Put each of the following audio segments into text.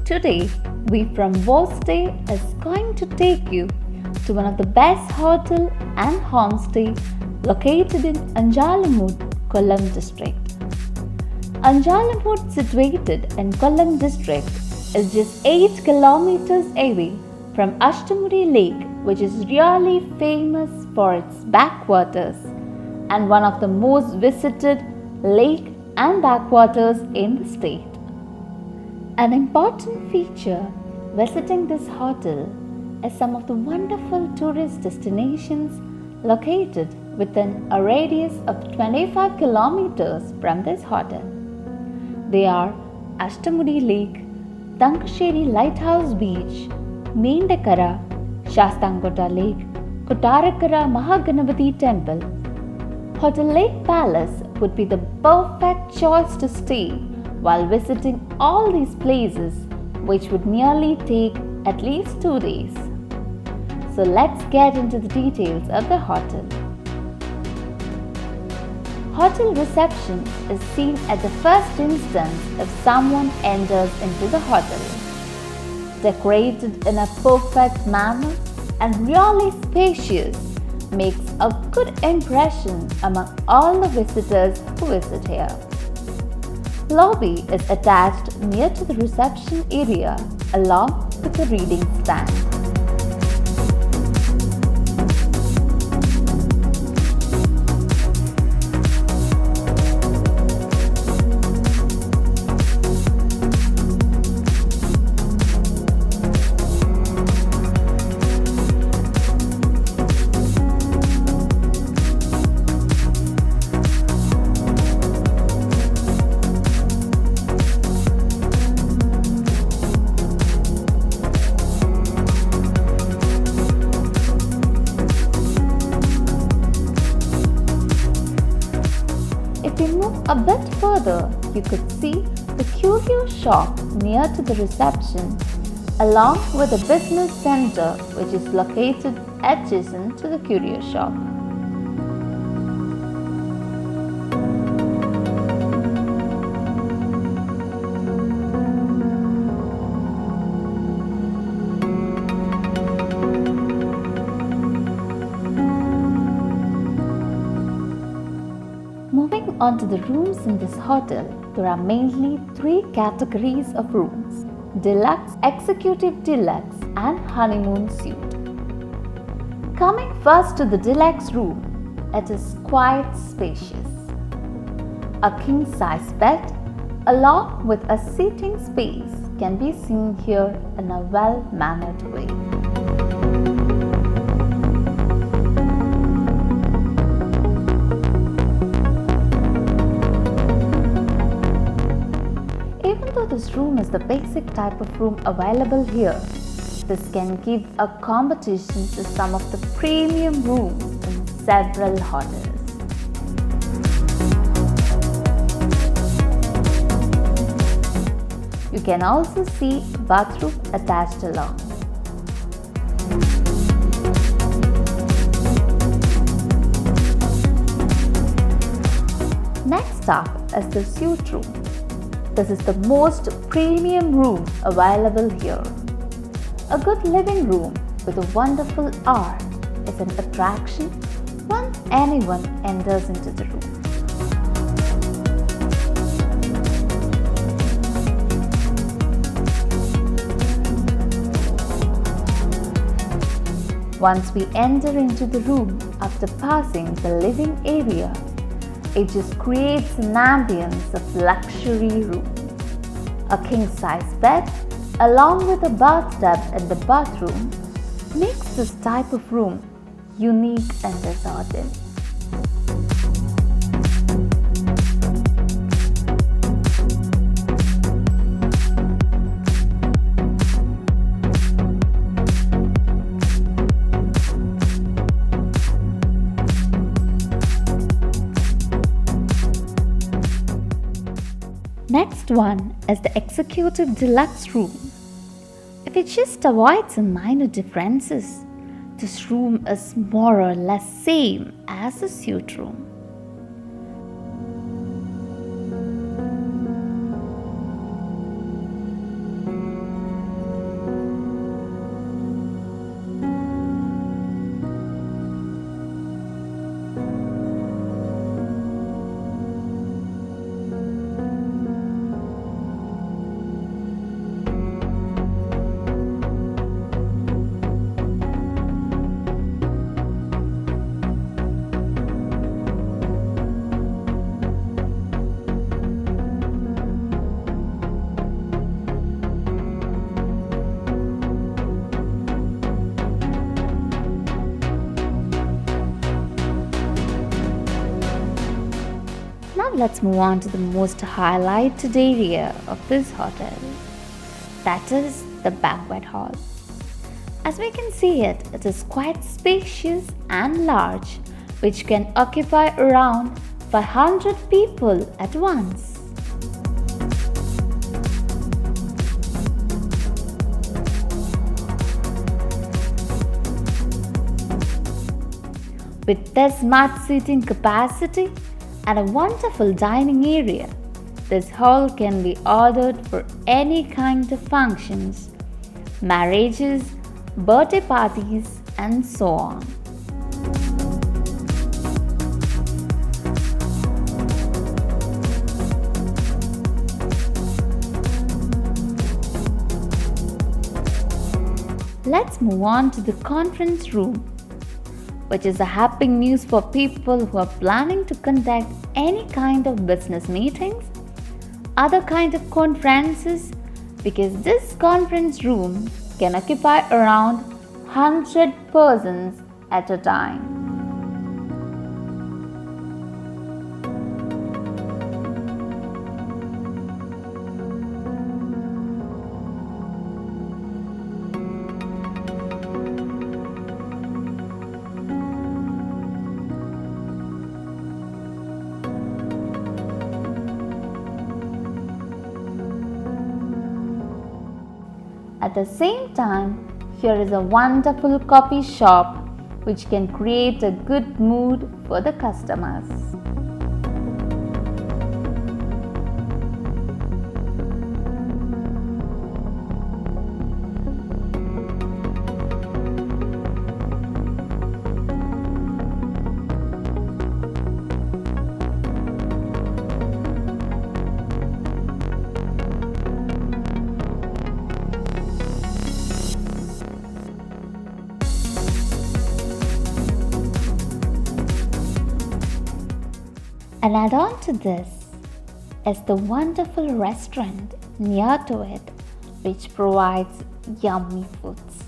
Today, we from Stay is going to take you to one of the best hotel and homestay located in Anjalamud, Kollam district. Anjalamud, situated in Kollam district, is just 8 kilometers away from Ashtamudi Lake, which is really famous for its backwaters and one of the most visited lake and backwaters in the state. An important feature visiting this hotel is some of the wonderful tourist destinations located within a radius of 25 kilometers from this hotel. They are Ashtamudi Lake, Tankasheri Lighthouse Beach, Meendakara, Shastangota Lake, Kotarakara Mahaganapati Temple. Hotel Lake Palace would be the perfect choice to stay while visiting all these places, which would nearly take at least 2 days. So let's get into the details of the hotel. Hotel reception is seen at the first instance if someone enters into the hotel. Decorated in a perfect manner and really spacious, makes a good impression among all the visitors who visit here. Lobby is attached near to the reception area along with the reading stand. If you move a bit further, you could see the curio shop near to the reception, along with the business center which is located adjacent to the curio shop. Moving on to the rooms in this hotel, there are mainly 3 categories of rooms: Deluxe, Executive Deluxe and Honeymoon Suite. Coming first to the Deluxe room, it is quite spacious. A king-size bed along with a seating space can be seen here in a well-mannered way. Even though this room is the basic type of room available here, this can give a competition to some of the premium rooms in several hotels. You can also see bathroom attached along. Next up is the suite room. This is the most premium room available here. A good living room with a wonderful art is an attraction once anyone enters into the room. Once we enter into the room after passing the living area, it just creates an ambience of luxury room. A king-size bed along with a bathtub in the bathroom makes this type of room unique in this hotel. Next one is the Executive Deluxe room. If you just avoid some minor differences, this room is more or less same as the suite room. let's move on to the most highlighted area of this hotel. That is the banquet hall. As we can see it is quite spacious and large, which can occupy around 500 people at once. With this much seating capacity and a wonderful dining area, this hall can be ordered for any kind of functions, marriages, birthday parties, and so on. Let's move on to the conference room, which is a happy news for people who are planning to conduct any kind of business meetings, other kind of conferences, because this conference room can occupy around 100 persons at a time. At the same time, here is a wonderful coffee shop which can create a good mood for the customers. And add on to this is the wonderful restaurant near to it, which provides yummy foods.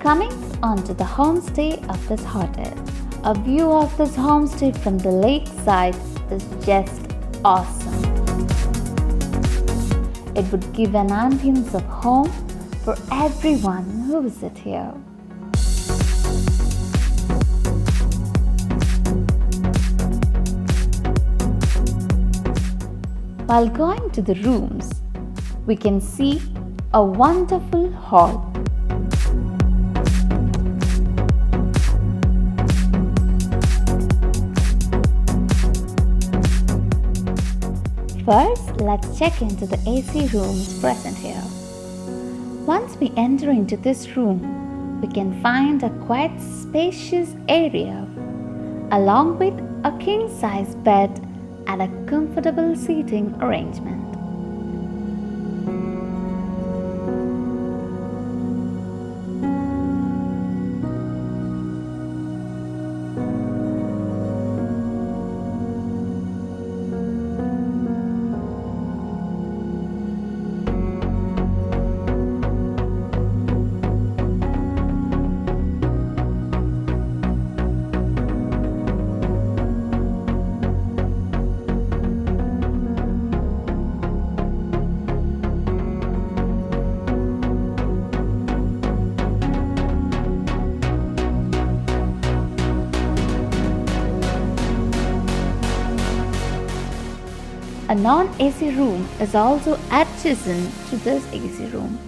Coming on to the homestay of this hotel. A view of this homestay from the lakeside is just awesome. It would give an ambience of home for everyone who visits here. While going to the rooms, we can see a wonderful hall. First, let's check into the AC rooms present here. Once we enter into this room, we can find a quite spacious area along with a king-size bed and a comfortable seating arrangement. A non-AC room is also adjacent to this AC room.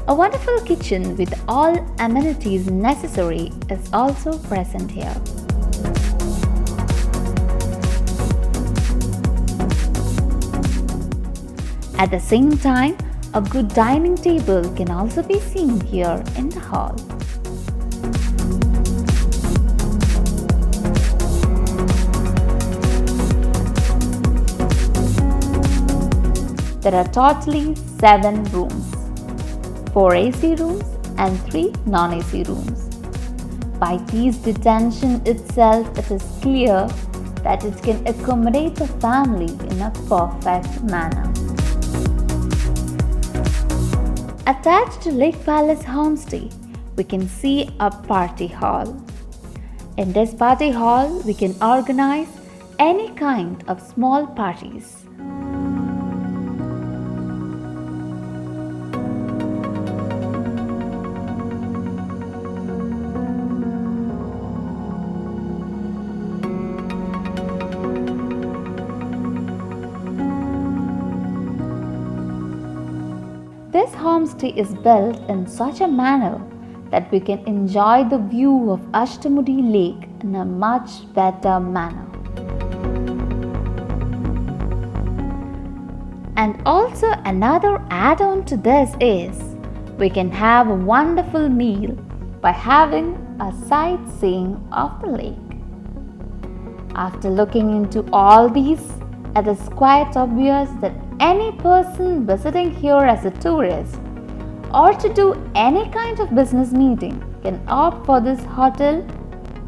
A wonderful kitchen with all amenities necessary is also present here. At the same time, A good dining table can also be seen here in the hall. There are totally 7 rooms, 4 AC rooms and 3 non-AC rooms. By this detention itself, it is clear that it can accommodate a family in a perfect manner. Attached to Lake Palace Homestay, we can see a party hall. In this party hall, we can organize any kind of small parties. This homestay is built in such a manner that we can enjoy the view of Ashtamudi Lake in a much better manner. And also another add-on to this is we can have a wonderful meal by having a sightseeing of the lake. After looking into all these, it is quite obvious that any person visiting here as a tourist or to do any kind of business meeting can opt for this hotel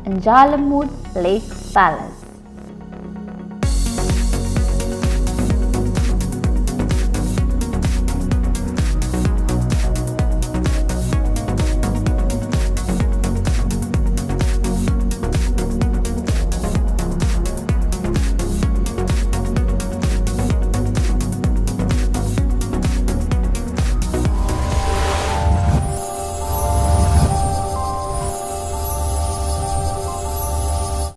in Anjalamud Lake Palace.